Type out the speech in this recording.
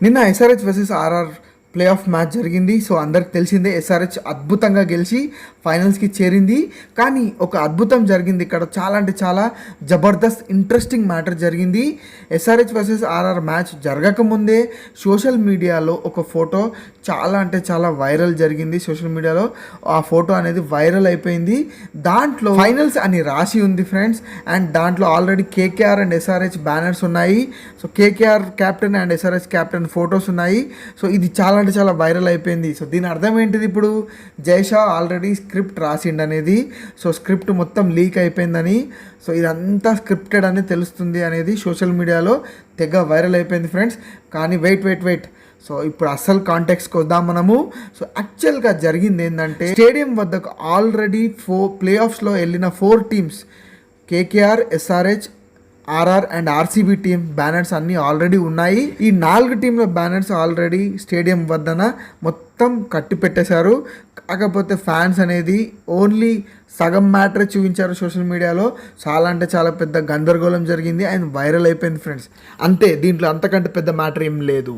నిన్న SRH versus RR play off match జరిగింది. So అందరికి తెలిసిందే ఎస్ఆర్హెచ్ అద్భుతంగా గెలిచి ఫైనల్స్కి చేరింది. కానీ ఒక అద్భుతం జరిగింది ఇక్కడ, చాలా అంటే చాలా జబర్దస్త్ ఇంట్రెస్టింగ్ మ్యాటర్ జరిగింది. ఎస్ఆర్హెచ్ వర్సెస్ ఆర్ఆర్ మ్యాచ్ జరగకముందే సోషల్ మీడియాలో ఒక ఫోటో చాలా అంటే చాలా వైరల్ జరిగింది. సోషల్ మీడియాలో ఆ ఫోటో అనేది వైరల్ అయిపోయింది. దాంట్లో ఫైనల్స్ అని రాసి ఉంది ఫ్రెండ్స్. అండ్ దాంట్లో already KKR and SRH banners ఉన్నాయి. So KKR captain and SRH captain photos ఉన్నాయి. సో ఇది చాలా అంటే చాలా వైరల్ అయిపోయింది. సో దీని అర్థం ఏంటిది, ఇప్పుడు జైషా ఆల్రెడీ స్క్రిప్ట్ రాసిండు అనేది. సో స్క్రిప్ట్ మొత్తం లీక్ అయిపోయిందని, సో ఇదంతా స్క్రిప్టెడ్ అని తెలుస్తుంది అనేది సోషల్ మీడియాలో తెగ వైరల్ అయిపోయింది ఫ్రెండ్స్. కానీ వెయిట్ సో ఇప్పుడు అస్సలు కాంటెక్స్కి వద్దాం మనము. సో యాక్చువల్గా జరిగింది ఏంటంటే, స్టేడియం వద్దకు ఆల్రెడీ ప్లే ఆఫ్స్లో వెళ్ళిన 4 teams KKR, SRH, RR and RCB team banners అన్నీ ఆల్రెడీ ఉన్నాయి. ఈ 4 టీంల బ్యానర్స్ ఆల్రెడీ స్టేడియం వద్దన మొత్తం కట్టి పెట్టేశారు. కాకపోతే ఫ్యాన్స్ అనేది ఓన్లీ సగం మ్యాటర్ చూపించారు సోషల్ మీడియాలో. చాలా అంటే చాలా పెద్ద గందరగోళం జరిగింది అండ్ వైరల్ అయిపోయింది ఫ్రెండ్స్. అంతే, దీంట్లో అంతకంటే పెద్ద మ్యాటర్ ఏం లేదు.